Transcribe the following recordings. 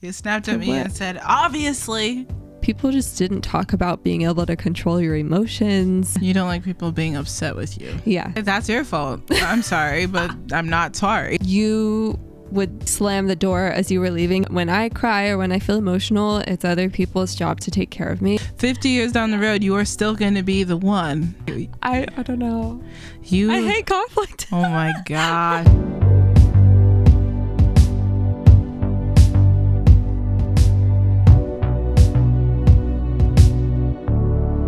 You snapped at me and said, obviously. People just didn't talk about being able to control your emotions. You don't like people being upset with you. Yeah. That's your fault. I'm sorry, but I'm not sorry. You would slam the door as you were leaving. When I cry or when I feel emotional, it's other people's job to take care of me. 50 years down the road, you are still going to be the one. I don't know. I hate conflict. Oh my God.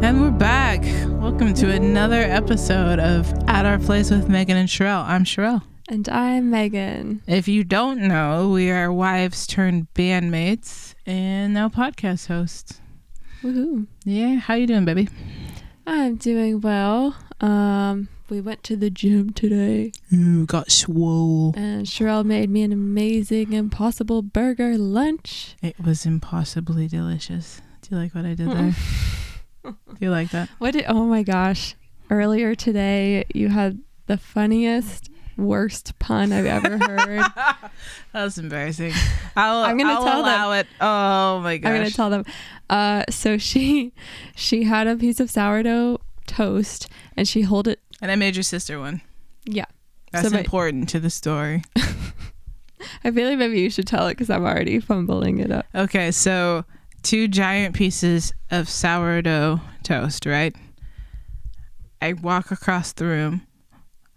And we're back. Welcome to another episode of At Our Place with Megan and Sherell. I'm Sherell. And I'm Megan. If you don't know, we are wives turned bandmates and now podcast hosts. Woohoo. Yeah, how you doing, baby? I'm doing well. We went to the gym today. Ooh, got swole. And Sherell made me an amazing Impossible Burger lunch. It was impossibly delicious. Do you like what I did there? Do you like that? Oh my gosh. Earlier today, you had the funniest, worst pun I've ever heard. That was embarrassing. I'm going to allow it. Oh my gosh. I'm going to tell them. So she had a piece of sourdough toast and she held it. And I made your sister one. Yeah. That's important to the story. I feel like maybe you should tell it because I'm already fumbling it up. Okay, so 2 giant pieces of sourdough toast, right? I walk across the room.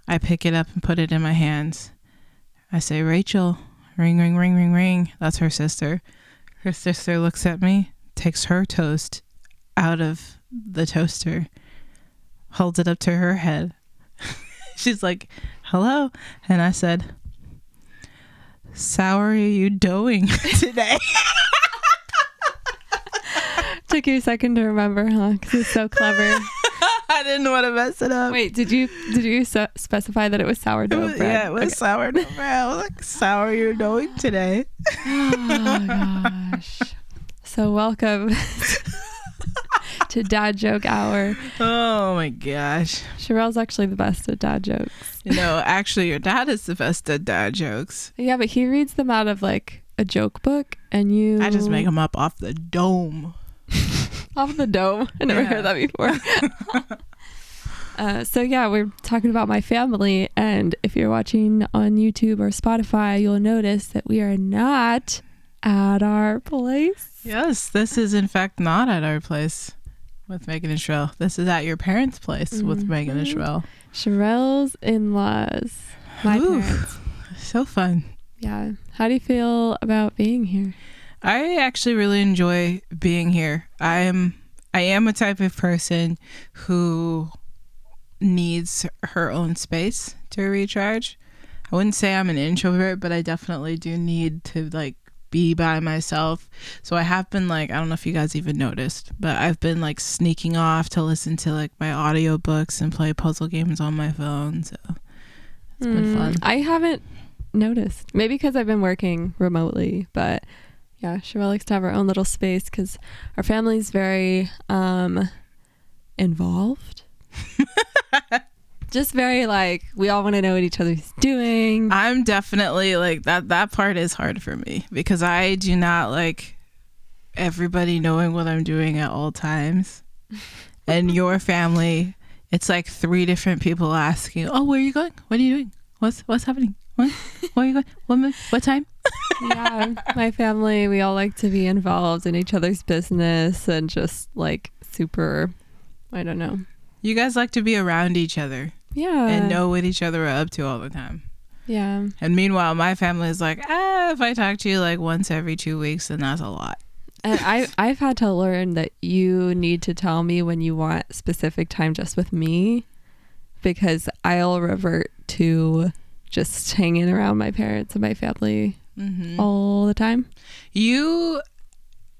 I pick it up and put it in my hands. I say, Rachel, ring, ring, ring, ring, ring. That's her sister. Her sister looks at me, takes her toast out of the toaster, holds it up to her head. She's like, hello. And I said, how are you doing today? Took you a second to remember, huh? Because it's so clever. I didn't want to mess it up. Wait, did you specify that it was sourdough bread? Yeah, it was sourdough bread. I was like, how are you doing today? Oh gosh. So welcome to Dad Joke Hour. Oh my gosh. Sherell's actually the best at dad jokes. No, actually your dad is the best at dad jokes. Yeah, but he reads them out of like a joke book and I just make them up off the dome. Off the dome. I never heard that before. So yeah, we're talking about my family, and if you're watching on YouTube or Spotify, you'll notice that we are not at our place. Yes, this is in fact not at our place with Megan and Sherell. This is at your parents' place with Megan and Sherell. Sherell's in-laws. My parents. So fun. Yeah. How do you feel about being here? I actually really enjoy being here. I am a type of person who needs her own space to recharge. I wouldn't say I'm an introvert, but I definitely do need to like be by myself. So I have been like, I don't know if you guys even noticed, but I've been like sneaking off to listen to like my audiobooks and play puzzle games on my phone. So it's been fun. I haven't noticed. Maybe because I've been working remotely, but yeah, Sherell likes to have her own little space because our family's very involved. Just very like, we all want to know what each other's doing. I'm definitely like that part is hard for me because I do not like everybody knowing what I'm doing at all times. And your family, it's like 3 different people asking, oh, where are you going? What are you doing? What's happening? What are you going? What time? Yeah, my family, we all like to be involved in each other's business and just like super, I don't know. You guys like to be around each other. Yeah. And know what each other are up to all the time. Yeah. And meanwhile, my family is like, if I talk to you like once every 2 weeks, then that's a lot. And I've had to learn that you need to tell me when you want specific time just with me, because I'll revert to just hanging around my parents and my family all the time.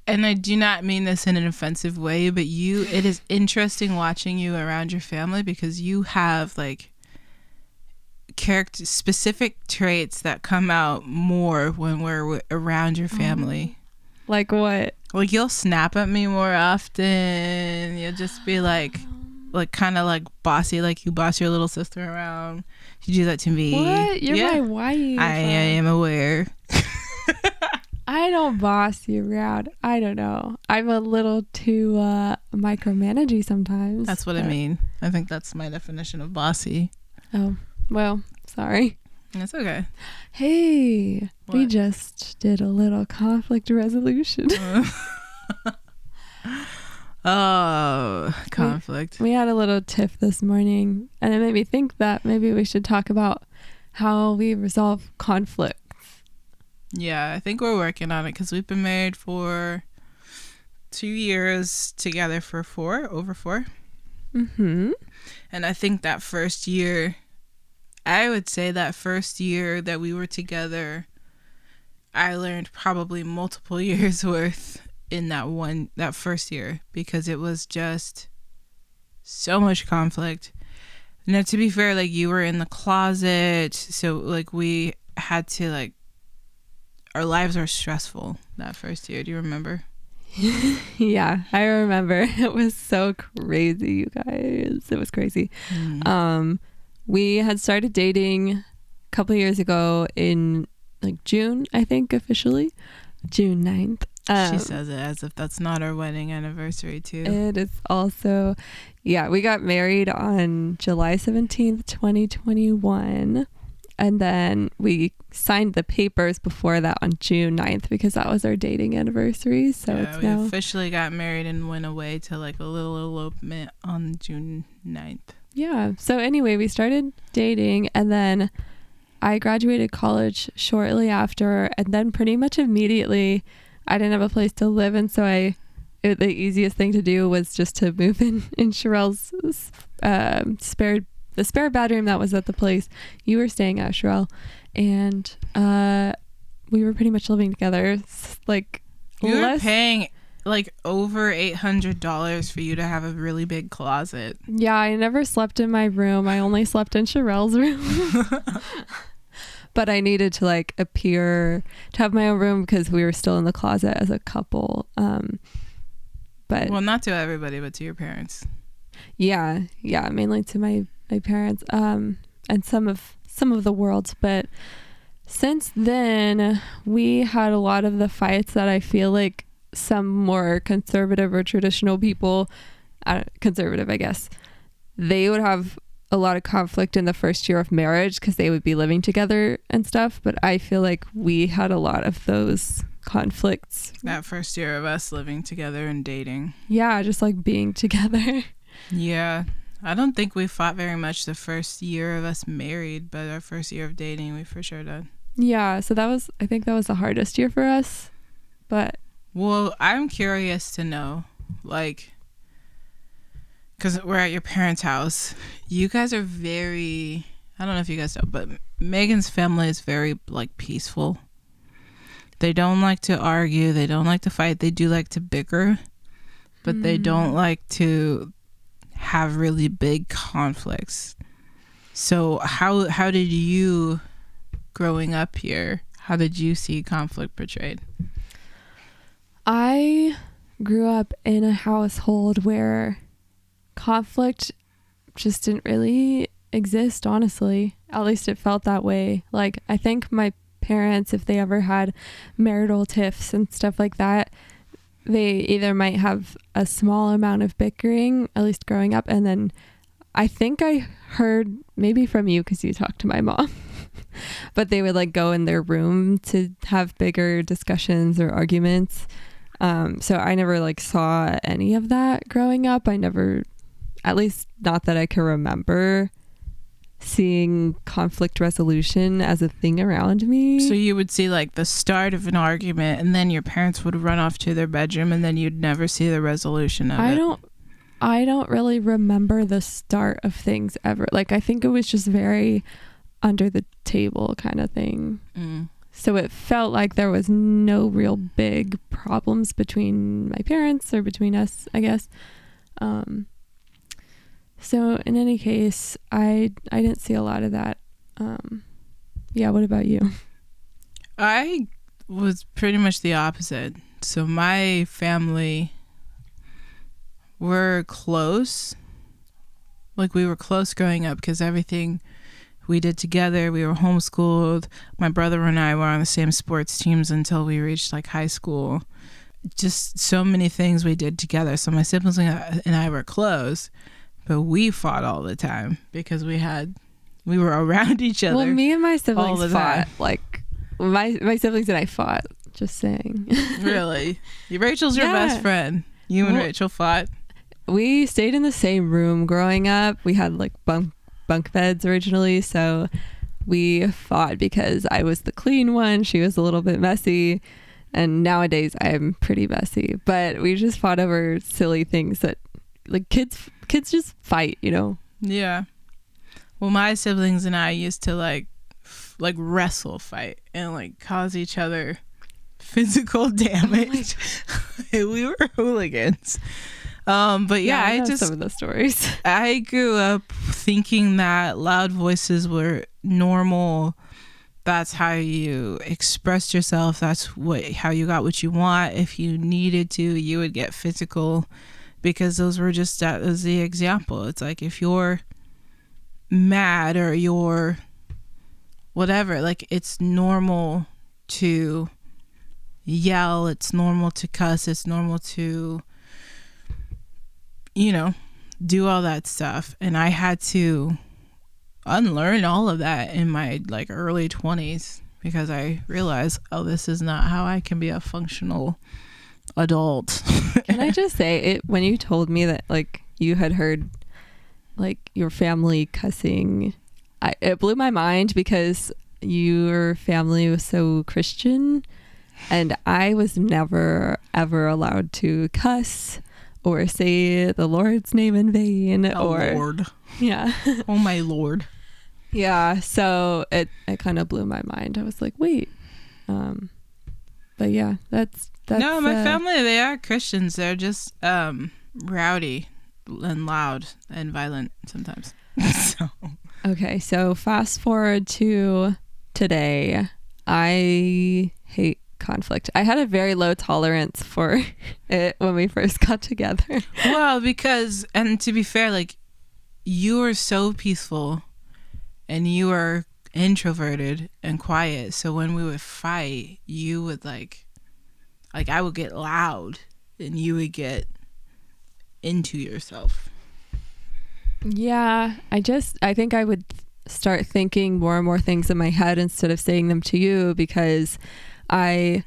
And I do not mean this in an offensive way, but it is interesting watching you around your family because you have like specific traits that come out more when we're around your family. Like what? Like you'll snap at me more often. You'll just be like kind of like bossy, like you boss your little sister around. You do that to me. What? You're my wife. I am aware. I don't boss you around. I don't know. I'm a little too micromanagey sometimes. That's what I mean. I think that's my definition of bossy. Oh, well, sorry. It's okay. Hey, we What? just did a little conflict resolution. Oh, conflict. We had a little tiff this morning, and it made me think that maybe we should talk about how we resolve conflict. Yeah, I think we're working on it because we've been married for 2 years, together for over four. Mm-hmm. And I think that first year, I would say that first year that we were together, I learned probably multiple years worth in that first year, because it was just so much conflict. Now, to be fair, like, you were in the closet, so like we had to, like, our lives are stressful that first year. Do you remember? Yeah, I remember. It was so crazy, you guys. It was crazy. We had started dating a couple of years ago in like June, I think, officially. June 9th. She says it as if that's not our wedding anniversary, too. It is also, yeah, we got married on July 17th, 2021. And then we signed the papers before that on June 9th because that was our dating anniversary. So yeah, it's we now officially got married and went away to like a little elopement on June 9th. Yeah. So anyway, we started dating, and then I graduated college shortly after, and then pretty much immediately I didn't have a place to live, and so the easiest thing to do was just to move in Sherell's the spare bedroom that was at the place you were staying at, Sherell, and we were pretty much living together. Like, you were paying like over $800 for you to have a really big closet. Yeah, I never slept in my room. I only slept in Sherell's room. But I needed to like to have my own room because we were still in the closet as a couple. But well, not to everybody, but to your parents. Yeah, mainly to my parents, and some of the world. But since then, we had a lot of the fights that I feel like some more conservative or traditional people, conservative, I guess, they would have a lot of conflict in the first year of marriage because they would be living together and stuff. But I feel like we had a lot of those conflicts that first year of us living together and dating. Yeah, just like being together. Yeah, I don't think we fought very much the first year of us married, but our first year of dating we for sure did. Yeah, so I think that was the hardest year for us. But well, I'm curious to know, like, because we're at your parents' house, you guys are very, I don't know if you guys know, but Megan's family is very like peaceful. They don't like to argue, they don't like to fight, they do like to bicker, but they don't like to have really big conflicts. So how did you, growing up here, how did you see conflict portrayed? I grew up in a household where conflict just didn't really exist, honestly. At least it felt that way. Like, I think my parents, if they ever had marital tiffs and stuff like that, they either might have a small amount of bickering, at least growing up, and then I think I heard maybe from you because you talked to my mom, but they would like go in their room to have bigger discussions or arguments. So I never like saw any of that growing up. I never, at least not that I can remember, seeing conflict resolution as a thing around me. So you would see like the start of an argument and then your parents would run off to their bedroom and then you'd never see the resolution of it. I don't really remember the start of things ever. Like, I think it was just very under the table kind of thing. So it felt like there was no real big problems between my parents or between us, I guess. So in any case, I didn't see a lot of that. Yeah, what about you? I was pretty much the opposite. So my family were close. Like, we were close growing up because everything, we did together. We were homeschooled. My brother and I were on the same sports teams until we reached like high school. Just so many things we did together. So my siblings and I were close, but we fought all the time because we were around each other. Well, me and my all siblings the fought. time. Like my siblings and I fought. Just saying. Really? Rachel's your Yeah. best friend. You and Well, Rachel fought? We stayed in the same room growing up. We had like bunk beds originally, so we fought because I was the clean one. She was a little bit messy. And nowadays I'm pretty messy, but we just fought over silly things that like kids just fight, you know? Yeah. Well, my siblings and I used to like wrestle fight and like cause each other physical damage. We were hooligans. But yeah, I I know just some of the stories. I grew up thinking that loud voices were normal. That's how you expressed yourself. That's how you got what you want. If you needed to, you would get physical, because those were just, that was the example. It's like if you're mad or you're whatever, like it's normal to yell, it's normal to cuss, it's normal to, you know, do all that stuff. And I had to unlearn all of that in my like early 20s because I realized, oh, this is not how I can be a functional adult. Can I just say it, when you told me that like you had heard like your family cussing, it blew my mind because your family was so Christian and I was never ever allowed to cuss or say the Lord's name in vain. Oh, or Lord. Yeah. Oh my Lord. Yeah, so it kind of blew my mind. I was like, wait. But yeah, that's no, my family, they are Christians. They're just rowdy and loud and violent sometimes. So. Okay, so fast forward to today. I hate conflict. I had a very low tolerance for it when we first got together. Well, because, and to be fair, like you are so peaceful and you are introverted and quiet. So when we would fight, you would like I would get loud and you would get into yourself. Yeah, I think I would start thinking more and more things in my head instead of saying them to you, because I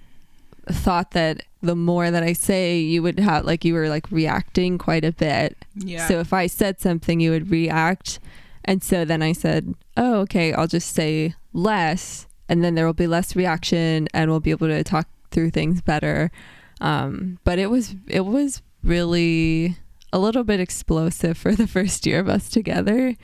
thought that the more that I say, you would have like, you were like reacting quite a bit. Yeah. So if I said something, you would react. And so then I said, oh, okay, I'll just say less and then there will be less reaction and we'll be able to talk through things better. But it was really a little bit explosive for the first year of us together.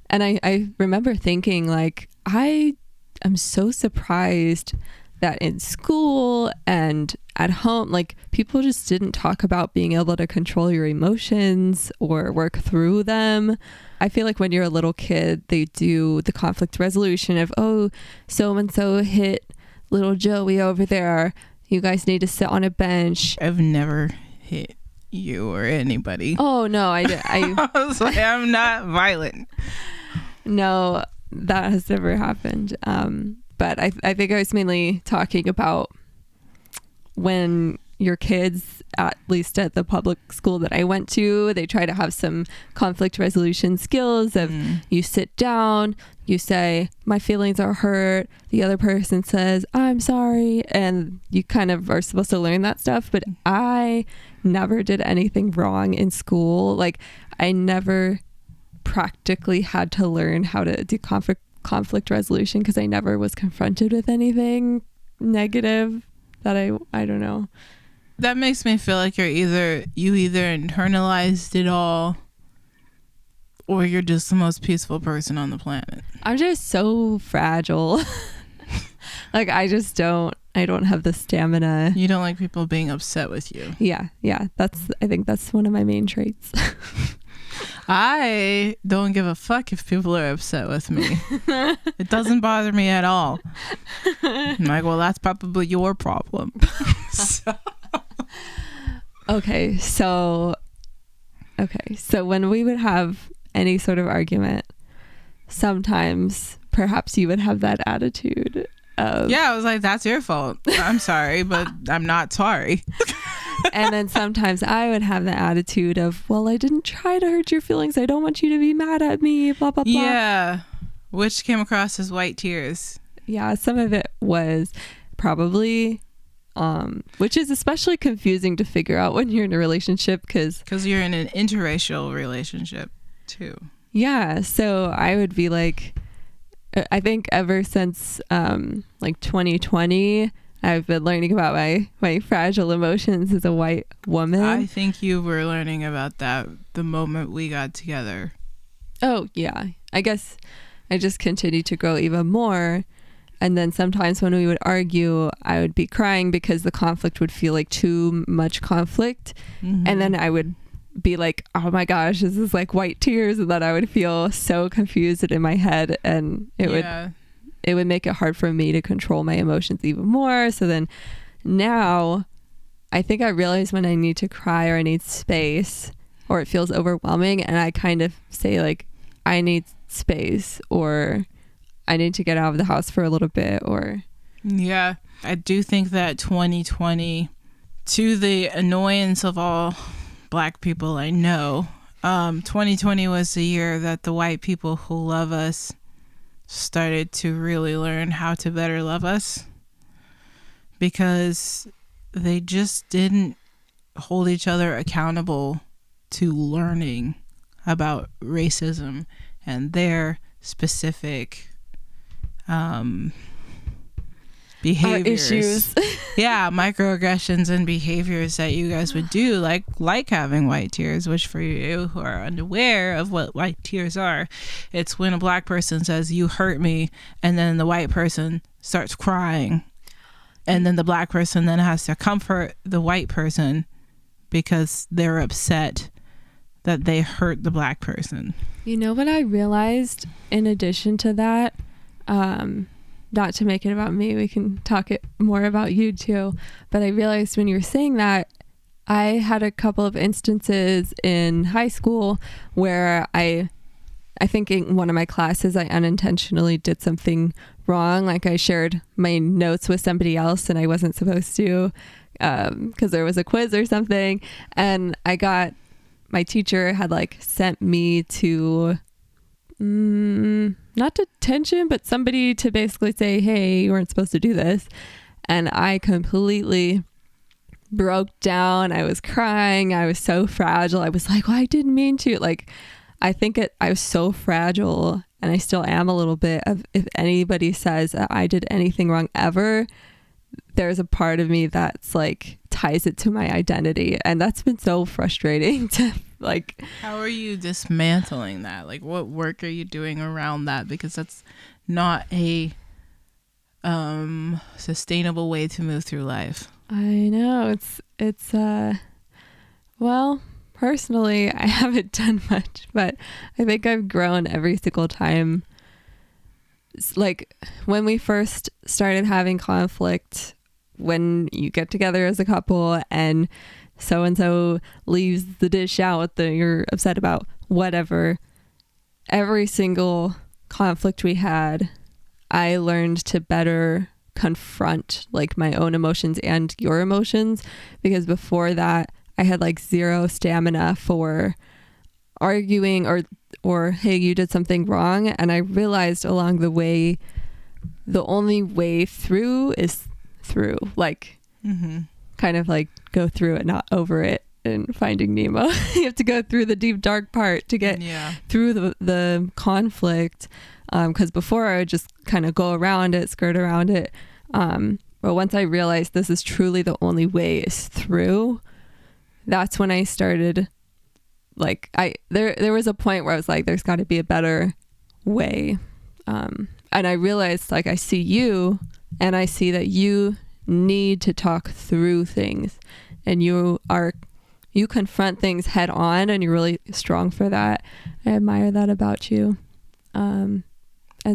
And I remember thinking like, I am so surprised that in school and at home, like people just didn't talk about being able to control your emotions or work through them. I feel like when you're a little kid, they do the conflict resolution of, oh, so-and-so hit little Joey over there. You guys need to sit on a bench. I've never hit you or anybody. Oh, no, I I was like, I'm not violent. No, that has never happened. But I think I was mainly talking about when your kids, at least at the public school that I went to, they try to have some conflict resolution skills of you sit down, you say, my feelings are hurt. The other person says, I'm sorry. And you kind of are supposed to learn that stuff. But I never did anything wrong in school. Like I never practically had to learn how to do conflict resolution because I never was confronted with anything negative that I don't know. That makes me feel like you either internalized it all or you're just the most peaceful person on the planet. I'm just so fragile. Like I don't have the stamina. You don't like people being upset with you. Yeah. I think that's one of my main traits. I don't give a fuck if people are upset with me. It doesn't bother me at all. I'm like, well, that's probably your problem. Okay, so when we would have any sort of argument, sometimes perhaps you would have that attitude of, yeah, I was like, that's your fault. I'm sorry, but I'm not sorry. and then sometimes I would have the attitude of, well, I didn't try to hurt your feelings. I don't want you to be mad at me, blah, blah, blah. Yeah. Which came across as white tears. Yeah, some of it was probably, which is especially confusing to figure out when you're in a relationship because you're in an interracial relationship too. Yeah, so I would be like, I think ever since like 2020, I've been learning about my fragile emotions as a white woman. I think you were learning about that the moment we got together. Oh, yeah. I guess I just continued to grow even more. And then sometimes when we would argue, I would be crying because the conflict would feel like too much conflict. Mm-hmm. And then I would be like, oh my gosh, this is like white tears. And then I would feel so confused in my head, and it would make it hard for me to control my emotions even more. So then now I think I realize when I need to cry or I need space or it feels overwhelming, and I kind of say like, I need space, or I need to get out of the house for a little bit, or... Yeah, I do think that 2020, to the annoyance of all Black people I know, 2020 was the year that the white people who love us started to really learn how to better love us, because they just didn't hold each other accountable to learning about racism and their specific behaviors, issues. Yeah, microaggressions and behaviors that you guys would do, like having white tears, which for you who are unaware of what white tears are, it's when a Black person says, you hurt me, and then the white person starts crying, and then the Black person then has to comfort the white person because they're upset that they hurt the Black person. You know what I realized in addition to that, not to make it about me, we can talk it more about you too, but I realized when you were saying that, I had a couple of instances in high school where I think in one of my classes I unintentionally did something wrong, like I shared my notes with somebody else and I wasn't supposed to, because there was a quiz or something, and my teacher had like sent me to not detention, but somebody to basically say, hey, you weren't supposed to do this. And I completely broke down. I was crying. I was so fragile. I was like, well, I didn't mean to. Like, I was so fragile, and I still am a little bit. Of if anybody says that I did anything wrong ever, there's a part of me that's like ties it to my identity, and that's been so frustrating to like. How are you dismantling that? Like, what work are you doing around that? Because that's not a sustainable way to move through life. I know it's well, personally I haven't done much, but I think I've grown every single time. It's like when we first started having conflict, when you get together as a couple and so-and-so leaves the dish out that you're upset about, whatever, every single conflict we had, I learned to better confront like my own emotions and your emotions, because before that I had like zero stamina for arguing or hey, you did something wrong. And I realized along the way, the only way through is through, like kind of like go through it, not over it. And Finding Nemo, you have to go through the deep dark part to get through the conflict, because before I would just kind of go around it, skirt around it, but once I realized this is truly the only way is through, that's when I started like there was a point where I was like, there's got to be a better way, and I realized, like, I see you and I see that you need to talk through things, and you confront things head on, and you're really strong for that. I admire that about you. And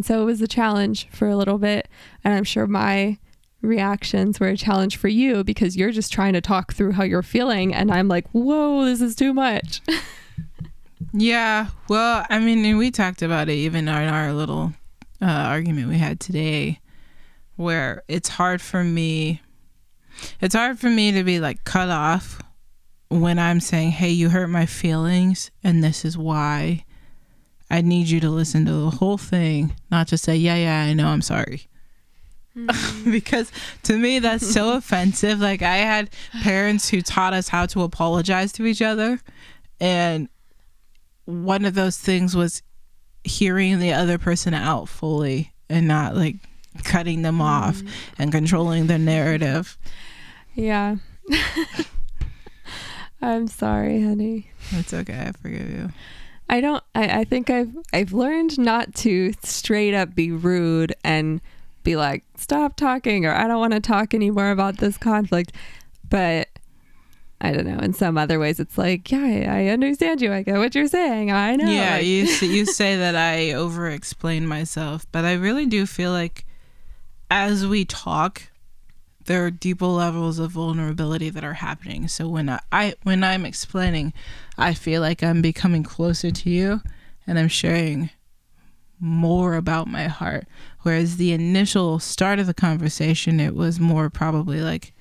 so it was a challenge for a little bit, and I'm sure my reactions were a challenge for you, because you're just trying to talk through how you're feeling, and I'm like, whoa, this is too much. Yeah, well, I mean, we talked about it even in our little argument we had today, where it's hard for me to be like cut off when I'm saying, hey, you hurt my feelings and this is why. I need you to listen to the whole thing, not just say, yeah, I know, I'm sorry. Because to me, that's so offensive. Like, I had parents who taught us how to apologize to each other. And one of those things was hearing the other person out fully and not like cutting them off and controlling their narrative. Yeah. I'm sorry, honey. It's okay. I forgive you. I think I've learned not to straight up be rude and be like, stop talking, or I don't want to talk anymore about this conflict. But I don't know. In some other ways, it's like, yeah, I understand you. I get what you're saying. I know. Yeah, like, you say that I over-explain myself, but I really do feel like as we talk, there are deeper levels of vulnerability that are happening. So when I'm explaining, I feel like I'm becoming closer to you and I'm sharing more about my heart. Whereas the initial start of the conversation, it was more probably like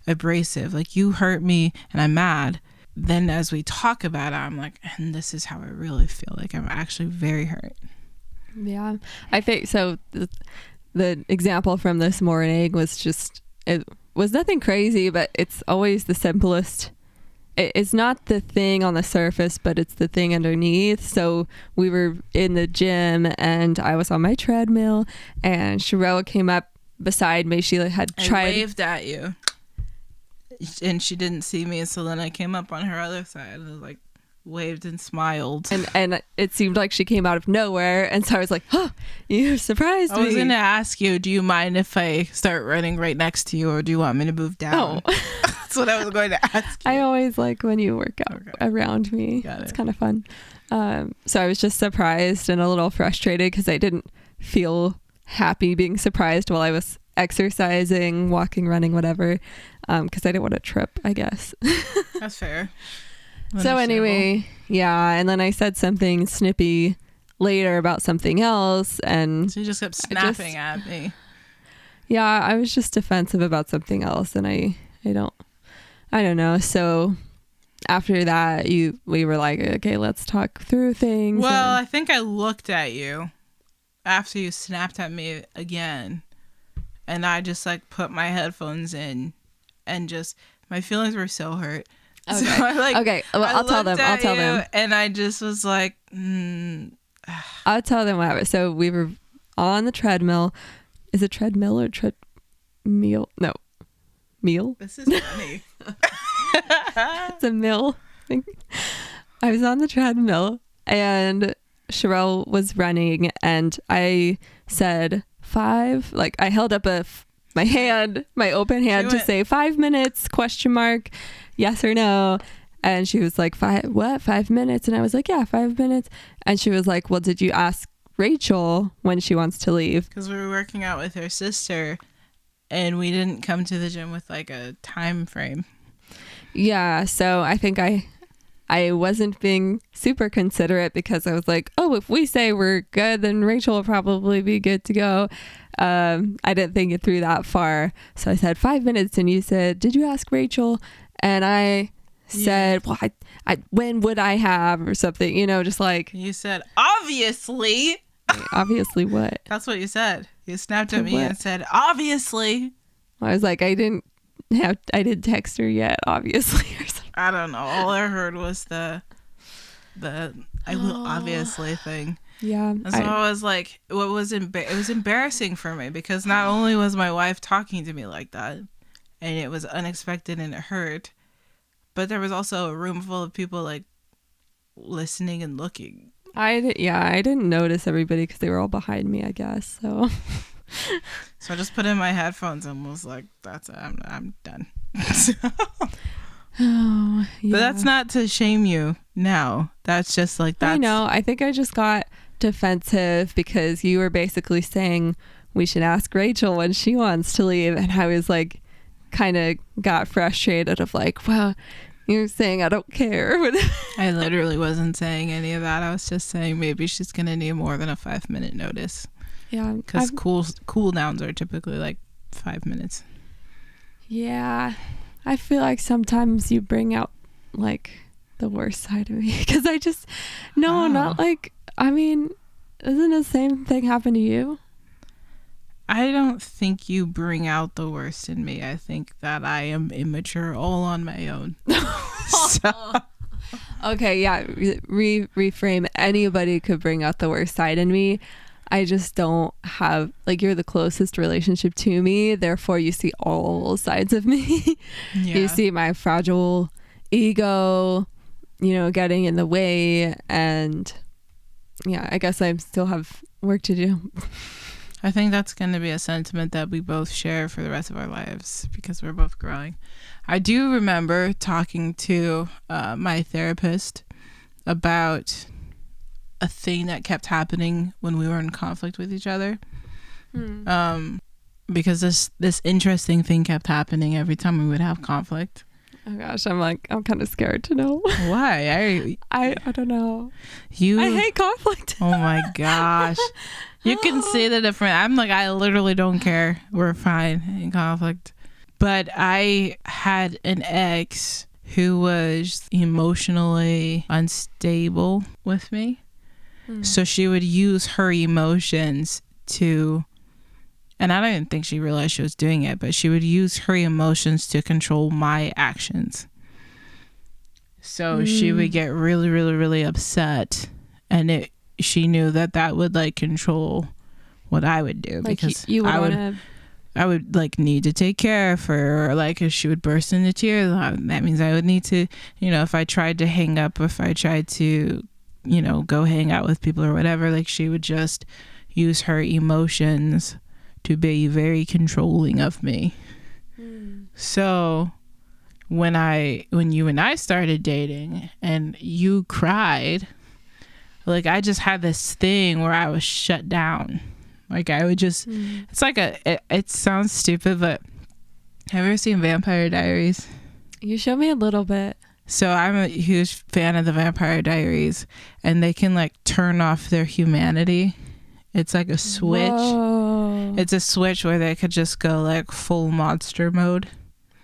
abrasive, like you hurt me and I'm mad. Then as we talk about it, I'm like, and this is how I really feel. Like I'm actually very hurt. Yeah, I think so. The example from this morning was just, it was nothing crazy, but it's always the simplest. It's not the thing on the surface, but it's the thing underneath. So we were in the gym and I was on my treadmill and Sherell came up beside me. She had tried. I waved at you and she didn't see me. So then I came up on her other side and was like, waved and smiled. And it seemed like she came out of nowhere. And so I was like, oh, you surprised me. I was going to ask you, do you mind if I start running right next to you or do you want me to move down? Oh. That's what I was going to ask you. I always like when you work out around me. It's kind of fun. So I was just surprised and a little frustrated because I didn't feel happy being surprised while I was exercising, walking, running, whatever, because I didn't want to trip, I guess. That's fair. So anyway, yeah, and then I said something snippy later about something else, and so you just kept snapping at me. Yeah, I was just defensive about something else, and I don't know. So after that, we were like, okay, let's talk through things. Well, I think I looked at you after you snapped at me again, and I just like put my headphones in, and just my feelings were so hurt. Okay. So okay. Well, I'll tell them. And I just was like, I'll tell them what happened. So we were on the treadmill. Is it treadmill or treadmill? No, meal. This is funny. It's a mill. I was on the treadmill and Sherell was running, and I said 5. Like I held up my open hand to say 5 minutes ? Yes or no? And she was like, 5 minutes? And I was like, yeah, 5 minutes. And she was like, well, did you ask Rachel when she wants to leave? Because we were working out with her sister and we didn't come to the gym with like a time frame. Yeah. So I think I wasn't being super considerate because I was like, oh, if we say we're good, then Rachel will probably be good to go. I didn't think it through that far. So I said 5 minutes and you said, did you ask Rachel? And I said, well, I when would I have or something, just like. You said, obviously. Obviously what? That's what you said. You snapped at me and said, obviously. I was like, I didn't text her yet, obviously, or something. I don't know. All I heard was the I will obviously thing. Yeah. And so I was like, it was embarrassing for me because not only was my wife talking to me like that, and it was unexpected and it hurt, but there was also a room full of people like listening and looking. I didn't notice everybody because they were all behind me, I guess. So I just put in my headphones and was like, that's it. I'm done. Oh, yeah. But that's not to shame you now. That's just like that. I know. I think I just got defensive because you were basically saying we should ask Rachel when she wants to leave, and I was like, kind of got frustrated of like, well, you're saying I don't care. I literally wasn't saying any of that. I was just saying maybe she's gonna need more than a 5-minute notice. Yeah. Because cool downs are typically like 5 minutes. Yeah. I feel like sometimes you bring out like the worst side of me because I just, no, not like, I mean, isn't the same thing happen to you? I don't think you bring out the worst in me. I think that I am immature all on my own. So. Okay, yeah, reframe. Anybody could bring out the worst side in me. I just don't have, like, you're the closest relationship to me, therefore you see all sides of me. Yeah. You see my fragile ego, you know, getting in the way, and yeah, I guess I still have work to do. I think that's going to be a sentiment that we both share for the rest of our lives because we're both growing. I do remember talking to my therapist about a thing that kept happening when we were in conflict with each other. Because this interesting thing kept happening every time we would have conflict. Oh gosh, I'm kind of scared to know. Why? I don't know. I hate conflict. Oh my gosh. You can see the difference. I'm like, I literally don't care. We're fine in conflict. But I had an ex who was emotionally unstable with me. So she would use her emotions to, and I don't even think she realized she was doing it, but she would use her emotions to control my actions. So she would get really, really, really upset, and she knew that would like control what I would do, like because I would like need to take care of her, or like if she would burst into tears, that means I would need to, you know, if I tried to hang up, if I tried to, you know, go hang out with people or whatever, like she would just use her emotions to be very controlling of me. So when you and I started dating and you cried, like I just had this thing where I was shut down. Like I would just, it's like it sounds stupid, but have you ever seen Vampire Diaries? You showed me a little bit. So I'm a huge fan of the Vampire Diaries, and they can like turn off their humanity. It's like a switch. Whoa. It's a switch where they could just go like full monster mode.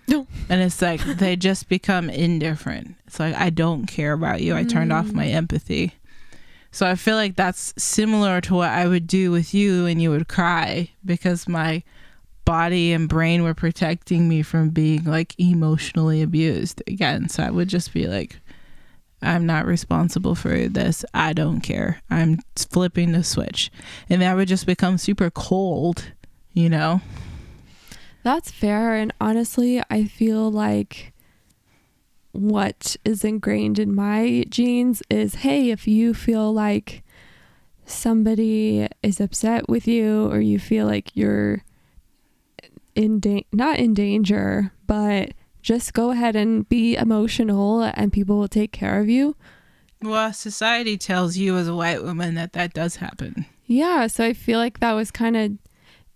No. And it's like they just become indifferent. It's like, I don't care about you. I turned off my empathy. So I feel like that's similar to what I would do with you, and you would cry because my body and brain were protecting me from being like emotionally abused again. So I would just be like, I'm not responsible for this. I don't care. I'm flipping the switch. And that would just become super cold, you know? That's fair. And honestly, I feel like what is ingrained in my genes is, hey, if you feel like somebody is upset with you, or you feel like you're not in danger, but just go ahead and be emotional and people will take care of you. Well, society tells you as a white woman that does happen. Yeah, so I feel like that was kind of,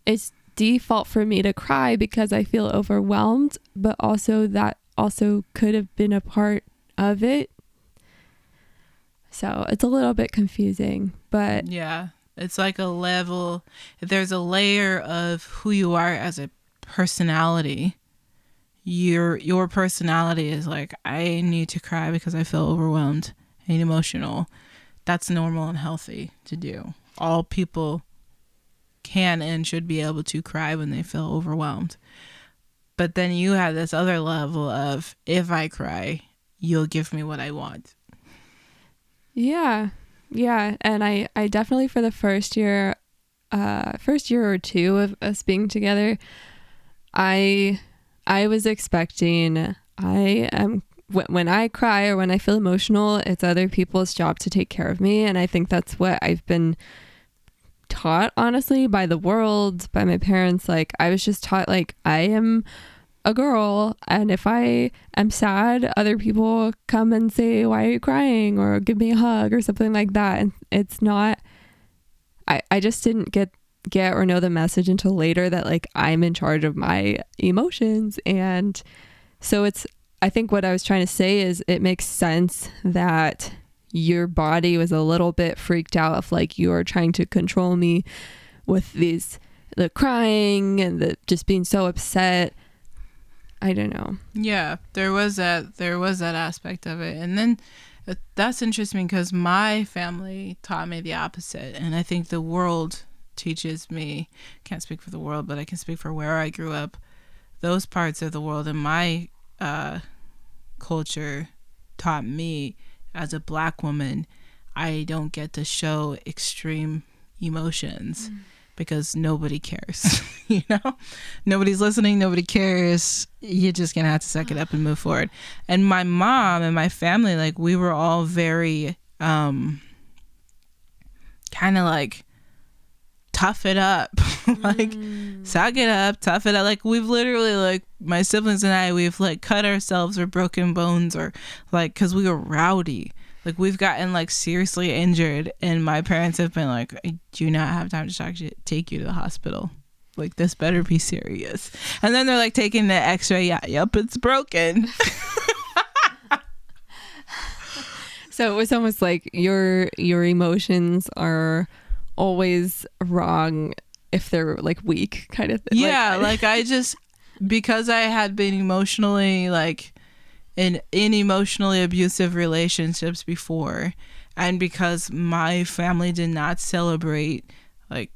it's default for me to cry because I feel overwhelmed, but also that also could have been a part of it. So it's a little bit confusing, but yeah, it's like a level, there's a layer of who you are as a personality. Your personality is like, I need to cry because I feel overwhelmed and emotional. That's normal and healthy to do. All people can and should be able to cry when they feel overwhelmed. But then you have this other level of, if I cry, you'll give me what I want. Yeah. And I definitely, for the first year or two of us being together, I was expecting, when I cry or when I feel emotional, it's other people's job to take care of me. And I think that's what I've been taught, honestly, by the world, by my parents. Like, I was just taught, like, I am a girl, and if I am sad, other people come and say, why are you crying, or give me a hug or something like that. And it's not, I just didn't get or know the message until later that, like, I'm in charge of my emotions. And so I think what I was trying to say is, it makes sense that your body was a little bit freaked out if, like, you are trying to control me with the crying and the just being so upset. I don't know. Yeah, there was that aspect of it. And then that's interesting because my family taught me the opposite. And I think the world teaches me, can't speak for the world, but I can speak for where I grew up. Those parts of the world in my culture taught me, as a Black woman, I don't get to show extreme emotions because nobody cares. You know, nobody's listening, nobody cares. You're just gonna have to suck it up and move forward. And my mom and my family, like, we were all very kind of like, tough it up. Like, suck it up, tough it up. Like, we've literally, like, my siblings and I, we've like cut ourselves or broken bones, or like, because we were rowdy. Like, we've gotten like seriously injured, and my parents have been like, I do not have time to take you to the hospital. Like, this better be serious. And then they're like taking the x-ray. Yeah, yep, it's broken. So it was almost like your emotions are always wrong if they're like weak, kind of thing. Yeah, like I just, because I had been emotionally like in emotionally abusive relationships before, and because my family did not celebrate, like,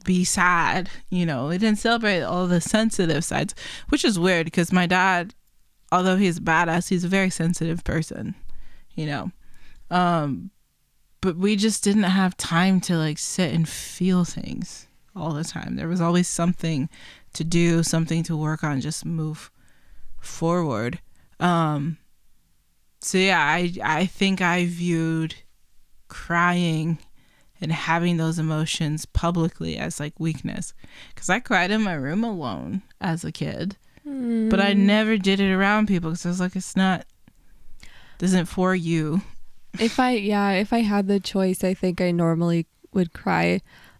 be sad, you know, they didn't celebrate all the sensitive sides, which is weird because my dad, although he's badass, he's a very sensitive person, you know. But we just didn't have time to like sit and feel things all the time. There was always something to do, something to work on, just move forward. So yeah, I think I viewed crying and having those emotions publicly as like weakness, because I cried in my room alone as a kid, but I never did it around people because I was like, this isn't for you. If I had the choice, I think I normally would cry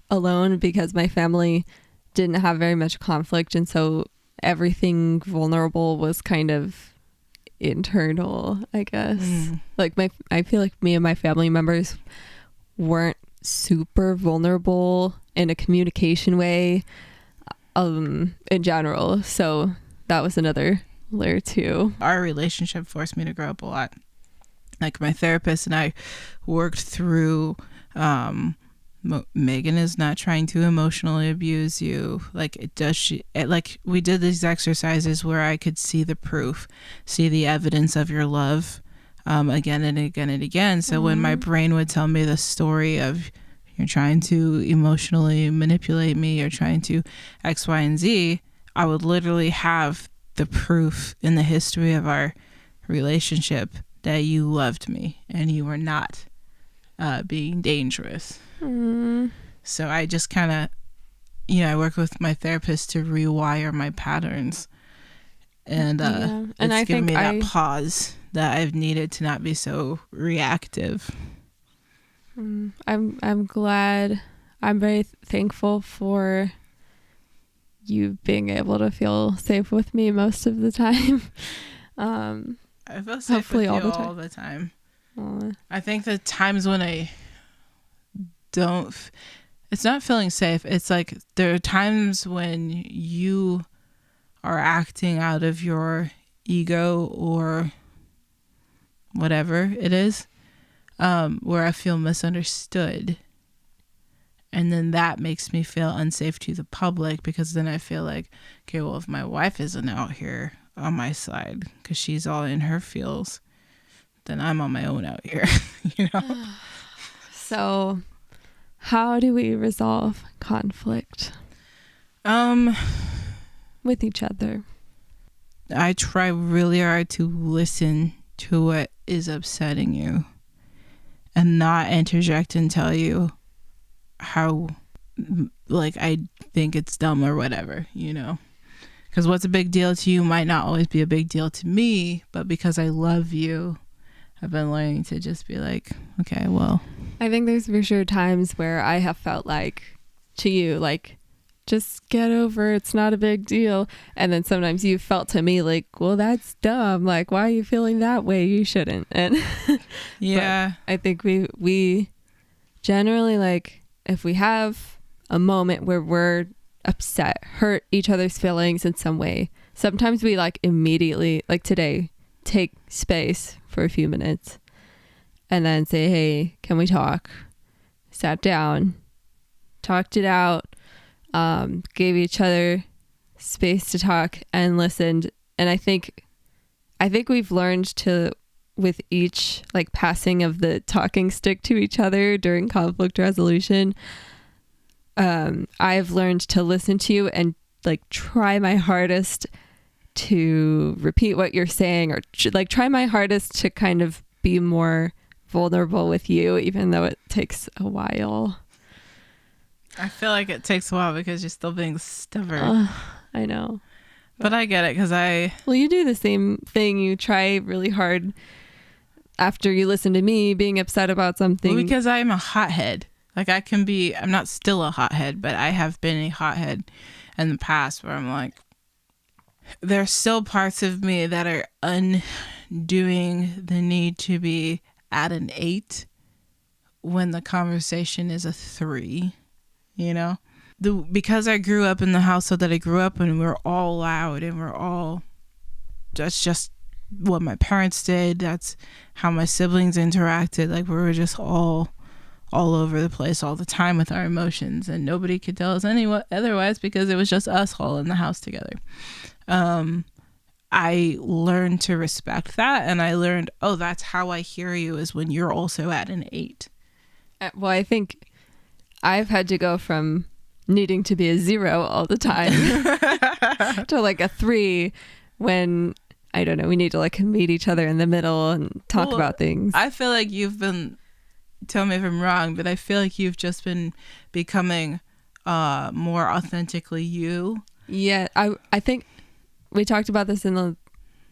alone because my family didn't have very much conflict, and so everything vulnerable was kind of internal, I guess. Like I feel like me and my family members weren't super vulnerable in a communication way in general, so that was another layer too. Our relationship forced me to grow up a lot. Like, my therapist and I worked through Megan is not trying to emotionally abuse you. Like, like, we did these exercises where I could see the proof, see the evidence of your love again and again and again. So when my brain would tell me the story of, you're trying to emotionally manipulate me, you're trying to X, Y, and Z, I would literally have the proof in the history of our relationship that you loved me and you were not being dangerous. So I just kind of, I work with my therapist to rewire my patterns, and and it's given me that pause that I've needed to not be so reactive. I'm glad. I'm very thankful for you being able to feel safe with me most of the time. I feel safe hopefully with you all the time. I think the times when I don't, it's not feeling safe. It's like there are times when you are acting out of your ego or whatever it is, where I feel misunderstood. And then that makes me feel unsafe to the public, because then I feel like, okay, well, if my wife isn't out here on my side because she's all in her feels, then I'm on my own out here. So how do we resolve conflict with each other? I try really hard to listen to what is upsetting you and not interject and tell you how, like, I think it's dumb or whatever, because what's a big deal to you might not always be a big deal to me. But because I love you, I've been learning to just be like, okay, well, I think there's for sure times where I have felt like to you, like, just get over it, it's not a big deal. And then sometimes you felt to me like, well, that's dumb. Like, why are you feeling that way? You shouldn't. And yeah, I think we generally, like, if we have a moment where we're upset, hurt each other's feelings in some way, sometimes we like immediately, like today, take space for a few minutes and then say, hey, can we talk? Sat down, talked it out, gave each other space to talk and listened. And I think we've learned to, with each like passing of the talking stick to each other during conflict resolution, I've learned to listen to you and like try my hardest to repeat what you're saying, or like try my hardest to kind of be more vulnerable with you, even though it takes a while. I feel like it takes a while because you're still being stubborn. I know. But I get it because Well, you do the same thing. You try really hard after you listen to me being upset about something. Well, because I'm a hothead. Like I'm not still a hothead, but I have been a hothead in the past where I'm like, there's still parts of me that are undoing the need to be at an 8 when the conversation is a 3, you know? Because I grew up in the household that I grew up in, we're all loud and that's just what my parents did. That's how my siblings interacted. Like we were just all over the place all the time with our emotions, and nobody could tell us otherwise because it was just us all in the house together. I learned to respect that, and I learned, oh, that's how I hear you, is when you're also at an 8. Well, I think I've had to go from needing to be a 0 all the time to like a 3 when, I don't know, we need to like meet each other in the middle and talk about things. I feel like tell me if I'm wrong, but I feel like you've just been becoming more authentically you. Yeah, I think we talked about this in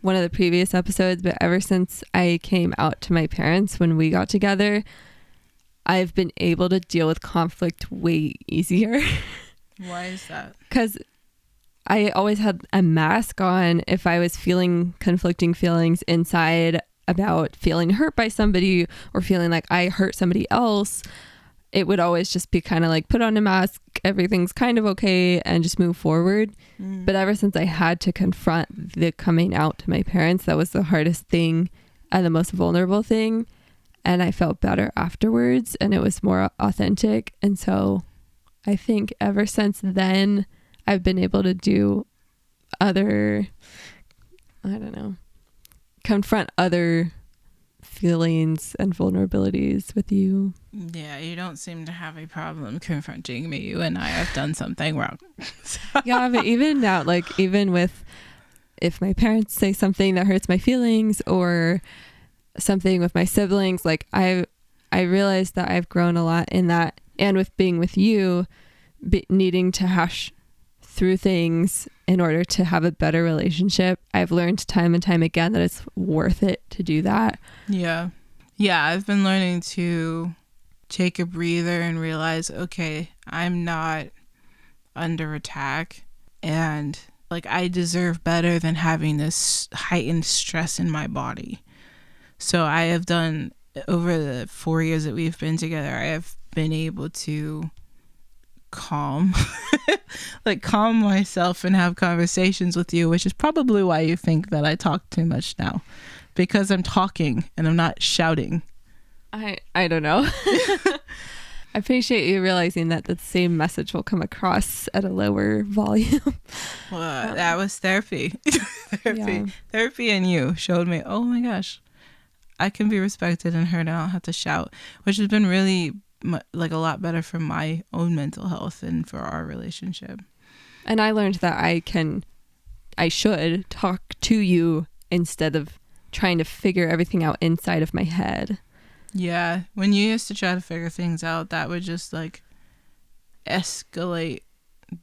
one of the previous episodes, but ever since I came out to my parents when we got together, I've been able to deal with conflict way easier. Why is that? Because I always had a mask on if I was feeling conflicting feelings inside about feeling hurt by somebody or feeling like I hurt somebody else. It would always just be kind of like put on a mask, everything's kind of okay, and just move forward. But ever since I had to confront the coming out to my parents, that was the hardest thing and the most vulnerable thing. And I felt better afterwards, and it was more authentic. And so I think ever since then, I've been able to do confront other feelings and vulnerabilities with you. Yeah, you don't seem to have a problem confronting me. You and I have done something wrong. Yeah, but even now, like even with if my parents say something that hurts my feelings or something with my siblings, like I realized that I've grown a lot in that, and with being with you, needing to hash through things in order to have a better relationship. I've learned time and time again that it's worth it to do that. Yeah, I've been learning to take a breather and realize, okay, I'm not under attack, and like I deserve better than having this heightened stress in my body. So I have done, over the 4 years that we've been together, I have been able to calm myself and have conversations with you, which is probably why you think that I talk too much now, because I'm talking and I'm not shouting. I don't know. I appreciate you realizing that the same message will come across at a lower volume. Well, that was therapy. Yeah. Therapy and you showed me, oh my gosh, I can be respected and heard and I don't have to shout, which has been really like a lot better for my own mental health and for our relationship. And I learned that I should talk to you instead of trying to figure everything out inside of my head. Yeah, when you used to try to figure things out, that would just like escalate.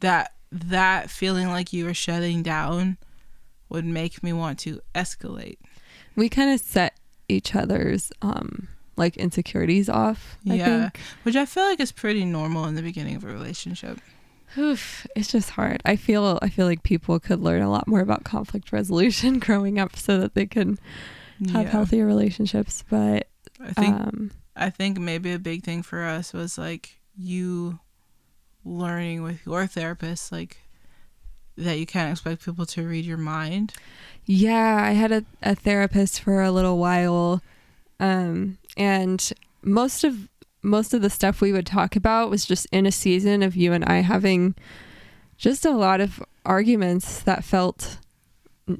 That feeling like you were shutting down would make me want to escalate. We kind of set each other's like insecurities off. I think. Which I feel like is pretty normal in the beginning of a relationship. Oof, it's just hard. I feel like people could learn a lot more about conflict resolution growing up so that they can have healthier relationships. But I think maybe a big thing for us was like you learning with your therapist, like that you can't expect people to read your mind? Yeah, I had a therapist for a little while, and most of the stuff we would talk about was just in a season of you and I having just a lot of arguments that felt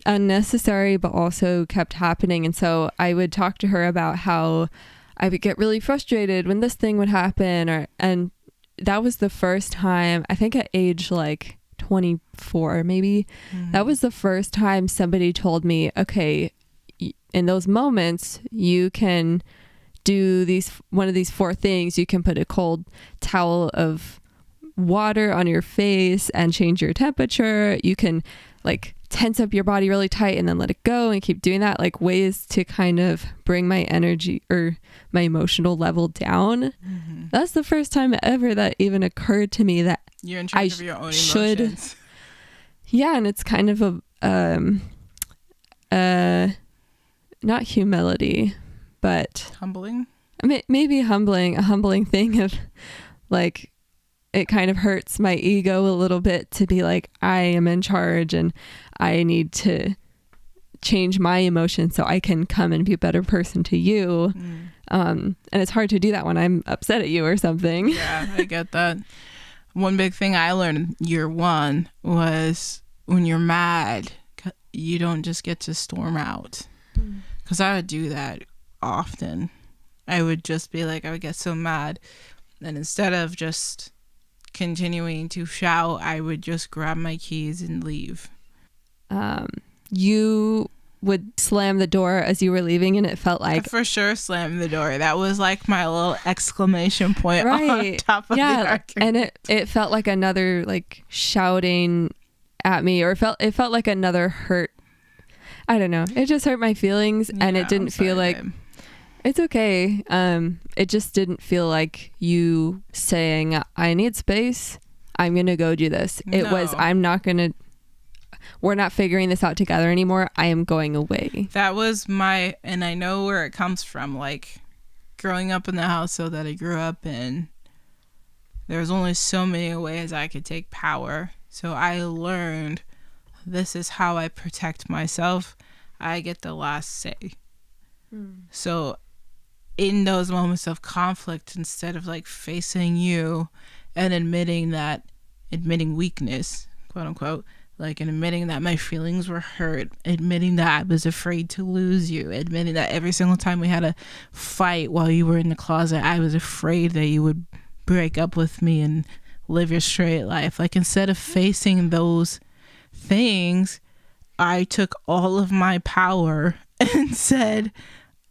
unnecessary but also kept happening. And so I would talk to her about how I would get really frustrated when this thing would happen, and that was the first time, I think at age like 24 maybe, that was the first time somebody told me, okay, in those moments you can do one of these 4 things. You can put a cold towel of water on your face and change your temperature. You can like tense up your body really tight and then let it go and keep doing that, like ways to kind of bring my energy or my emotional level down. That's the first time ever that even occurred to me that you're in charge of your own emotions. Yeah, and it's kind of a not humility, but humbling. Maybe humbling, a humbling thing of like, it kind of hurts my ego a little bit to be like, I am in charge and I need to change my emotions so I can come and be a better person to you. And it's hard to do that when I'm upset at you or something. Yeah, I get that. One big thing I learned in year 1 was when you're mad, you don't just get to storm out. Because I would do that often. I would just be like, I would get so mad. And instead of just continuing to shout, I would just grab my keys and leave. You would slam the door as you were leaving, and it felt like... I for sure slammed the door. That was like my little exclamation point on top of the argument. And it felt like another like shouting at me, or it felt like another hurt. I don't know. It just hurt my feelings, and it didn't feel like... Babe. It's okay. It just didn't feel like you saying, I need space, I'm going to go do this. It was, we're not figuring this out together anymore. I am going away. That was and I know where it comes from. Like growing up in the household that I grew up in, there's only so many ways I could take power. So I learned this is how I protect myself. I get the last say. So in those moments of conflict, instead of like facing you and admitting weakness, quote unquote, like, and admitting that my feelings were hurt, admitting that I was afraid to lose you, admitting that every single time we had a fight while you were in the closet, I was afraid that you would break up with me and live your straight life. Like, instead of facing those things, I took all of my power and said,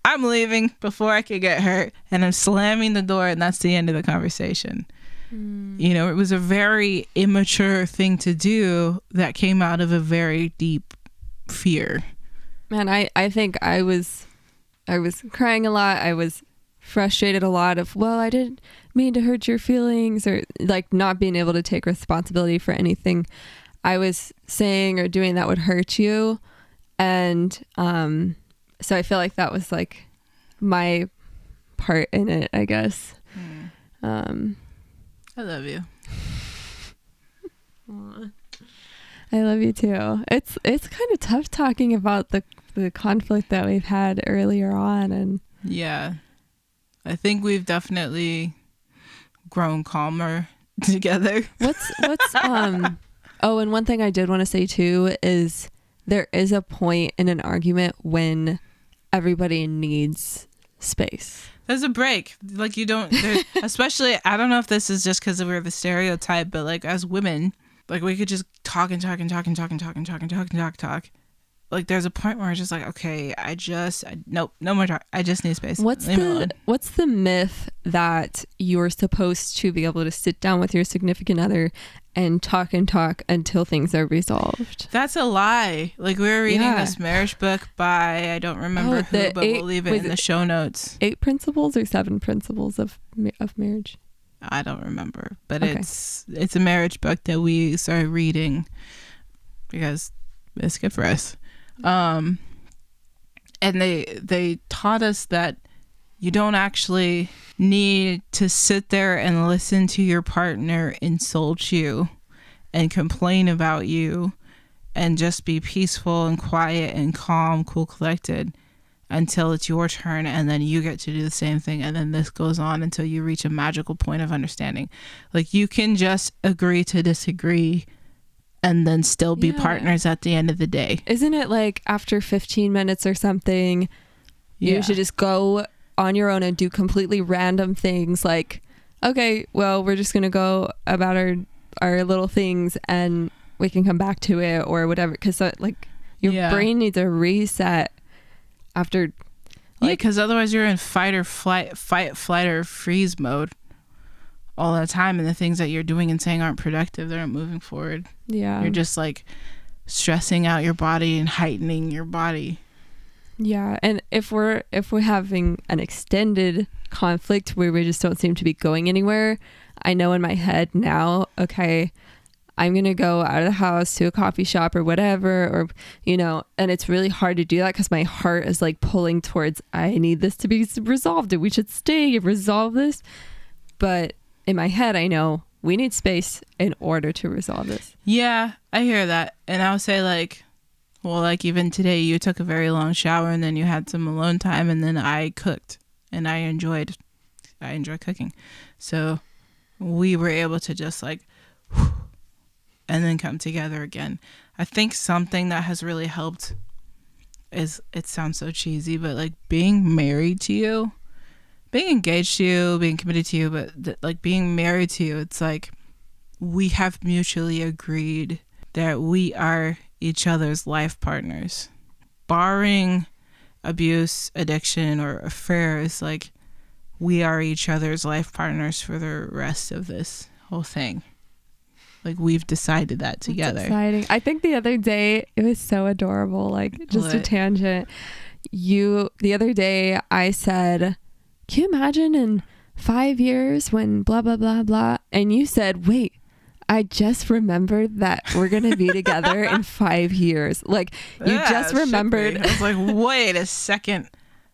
I'm leaving before I could get hurt, and I'm slamming the door, and that's the end of the conversation. You know, it was a very immature thing to do that came out of a very deep fear. Man, I think I was crying a lot. I was frustrated a lot of, well, I didn't mean to hurt your feelings, or like not being able to take responsibility for anything I was saying or doing that would hurt you. And so I feel like that was like my part in it, I guess. I love you. I love you too. It's kind of tough talking about the conflict that we've had earlier on, and yeah, I think we've definitely grown calmer together. What's oh, and one thing I did want to say too is there is a point in an argument when everybody needs space. There's a break. Like, you don't, especially, I don't know if this is just because we're the stereotype, but like as women, like we could just talk and talk and talk and talk and talk and talk and talk and talk and talk. Like there's a point where it's just like, okay, nope, no more talk. I just need space. What's the myth that you're supposed to be able to sit down with your significant other and talk until things are resolved? That's a lie. Like, we were reading this marriage book by, I don't remember who, but we'll leave it in the show notes. 8 principles or 7 principles of marriage? I don't remember, but okay. It's a marriage book that we started reading because it's good for us. And they taught us that you don't actually need to sit there and listen to your partner insult you and complain about you and just be peaceful and quiet and calm, cool, collected until it's your turn, and then you get to do the same thing, and then this goes on until you reach a magical point of understanding. Like, you can just agree to disagree and then still be partners at the end of the day. Isn't it like after 15 minutes or something, you should just go on your own and do completely random things, like, okay, well, we're just gonna go about our little things and we can come back to it or whatever, because like your brain needs a reset after, like, because otherwise you're in fight, flight or freeze mode all the time, and the things that you're doing and saying aren't productive. They aren't moving forward. You're just like stressing out your body and heightening your body. And if we're having an extended conflict where we just don't seem to be going anywhere, I know in my head now, okay, I'm going to go out of the house to a coffee shop or whatever, or, and it's really hard to do that because my heart is like pulling towards, I need this to be resolved and we should stay and resolve this. But in my head, I know we need space in order to resolve this. Yeah, I hear that. And I'll say, like, well, like, even today you took a very long shower and then you had some alone time, and then I cooked, and I enjoy cooking. So we were able to just like, and then come together again. I think something that has really helped is, it sounds so cheesy, but like being married to you, being engaged to you, being committed to you, but like being married to you, it's like we have mutually agreed that we are each other's life partners. Barring abuse, addiction, or affairs, like, we are each other's life partners for the rest of this whole thing. Like, we've decided that together. That's exciting. I think the other day, it was so adorable, like, just a tangent. The other day I said, can you imagine in 5 years when blah, blah, blah, blah? And you said, wait, I just remembered that we're going to be together in 5 years. Like, you just remembered. I was like, wait a second.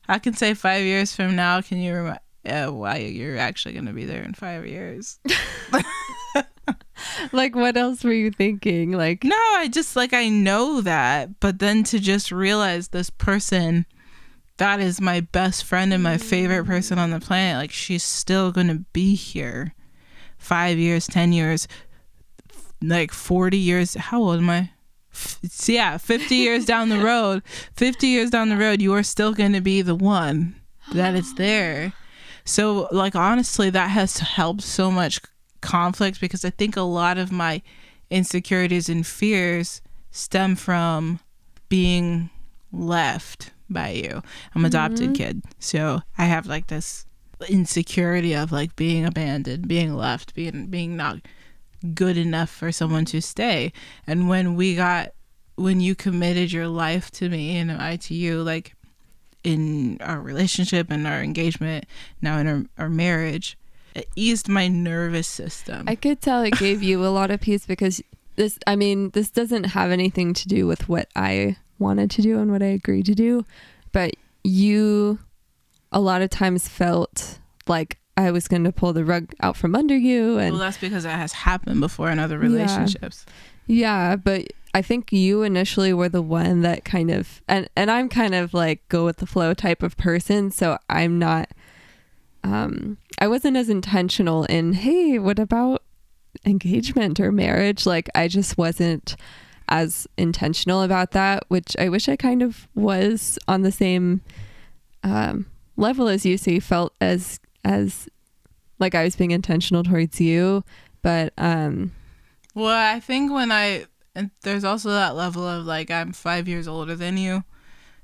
I can say 5 years from now. Can you remember? Wow, you're actually going to be there in 5 years. Like, what else were you thinking? Like, no, I just, like, I know that. But then to just realize this person that is my best friend and my favorite person on the planet, like, she's still going to be here 5 years, 10 years, like 40 years. How old am I? 50 years down the road. 50 years down the road, you are still going to be the one that is there. So, like, honestly, that has helped so much conflict, because I think a lot of my insecurities and fears stem from being left by you. I'm an adopted kid, so I have like this insecurity of like being abandoned, being left, being not good enough for someone to stay. And when you committed your life to me and I to you, like in our relationship and our engagement, now in our marriage, it eased my nervous system. I could tell it gave you a lot of peace, because this doesn't have anything to do with what I wanted to do and what I agreed to do, but you a lot of times felt like I was going to pull the rug out from under you. And well, that's because that has happened before in other relationships. Yeah, but I think you initially were the one that kind of, and I'm kind of like go with the flow type of person, so I'm not I wasn't as intentional in, hey, what about engagement or marriage? Like, I just wasn't as intentional about that, which I wish I kind of was on the same level as you. So you felt as like I was being intentional towards you. But well, I think and there's also that level of like, I'm 5 years older than you,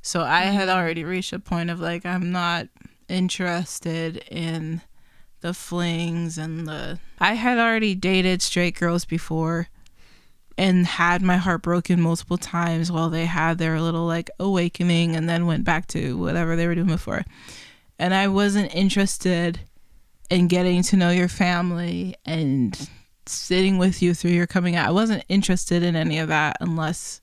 so I had already reached a point of like, I'm not interested in the flings and I had already dated straight girls before and had my heart broken multiple times while they had their little like awakening and then went back to whatever they were doing before. And I wasn't interested in getting to know your family and sitting with you through your coming out. I wasn't interested in any of that unless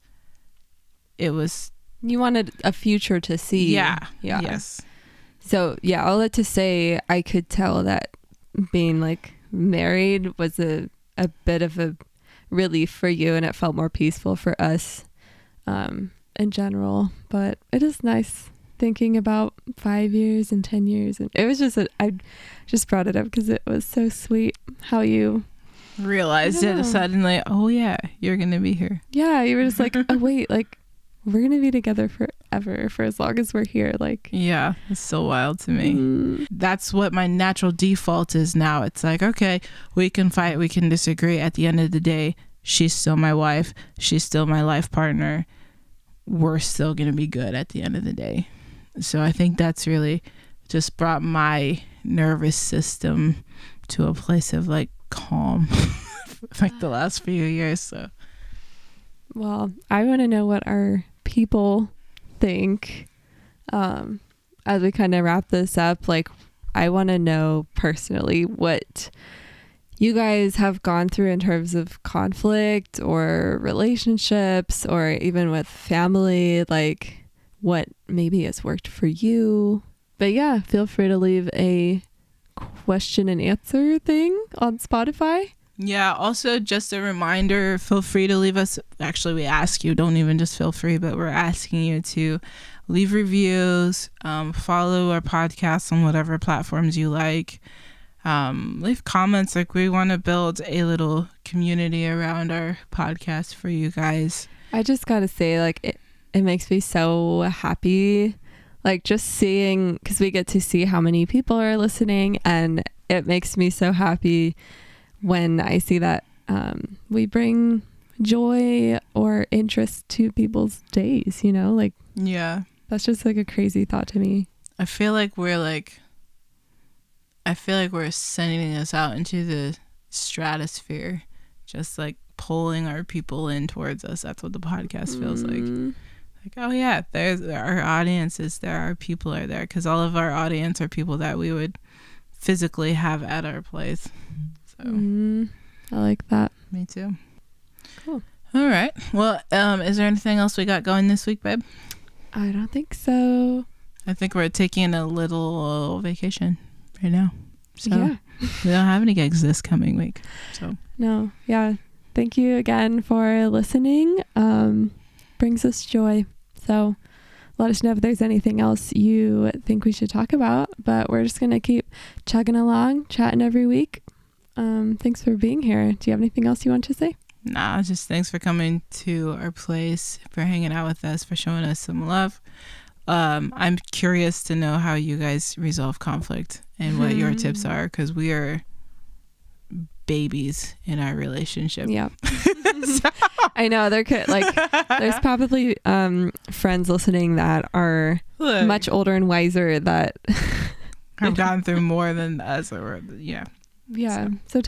it was, you wanted a future to see. Yes. So yeah, all that to say, I could tell that being like married was a bit of a relief for you, and it felt more peaceful for us in general. But it is nice thinking about 5 years and 10 years, and it was just I just brought it up because it was so sweet how you realized it suddenly. Oh yeah, you're gonna be here. Yeah, you were just like, oh wait, like we're gonna be together forever, for as long as we're here. Like, yeah, it's so wild to me. That's what my natural default is now. It's like, okay, we can fight, we can disagree. At the end of the day, she's still my wife, she's still my life partner. We're still gonna be good at the end of the day. So I think that's really just brought my nervous system to a place of like calm like the last few years. So well, I want to know what our people think as we kind of wrap this up. Like, I want to know personally what you guys have gone through in terms of conflict or relationships or even with family, like what maybe has worked for you. But yeah, feel free to leave a question and answer thing on Spotify. Yeah, also just a reminder, feel free to leave us, actually we ask you, don't even just feel free, but we're asking you to leave reviews, follow our podcast on whatever platforms you like, leave comments. Like, we want to build a little community around our podcast for you guys. I just gotta say, like, it makes me so happy, like just seeing, because we get to see how many people are listening, and it makes me so happy when I see that we bring joy or interest to people's days, you know, like, yeah, that's just like a crazy thought to me. I feel like we're sending us out into the stratosphere, just like pulling our people in towards us. That's what the podcast feels like. Like, oh yeah, there's our audiences there, our people are there, because all of our audience are people that we would physically have at our place. So I like that. Me too. Cool. All right. Well, is there anything else we got going this week, babe? I don't think so. I think we're taking a little vacation right now. So yeah. We don't have any gigs this coming week. So no. Yeah. Thank you again for listening. Brings us joy. So let us know if there's anything else you think we should talk about. But we're just going to keep chugging along, chatting every week. Thanks for being here. Do you have anything else you want to say? Nah, just thanks for coming to our place, for hanging out with us, for showing us some love. I'm curious to know how you guys resolve conflict and what your tips are, because we are babies in our relationship. Yeah. I know there could, like, there's probably friends listening that are much older and wiser that have gone through more than us, or yeah. So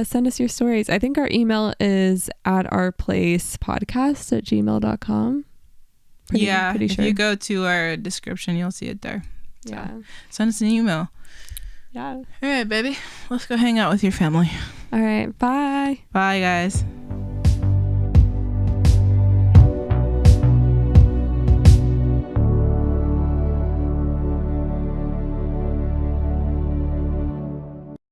send us your stories. I think our email is atourplacepodcast@gmail.com. Pretty sure. If you go to our description, you'll see it there. So yeah. Send us an email. Yeah. All right, baby. Let's go hang out with your family. All right. Bye. Bye, guys.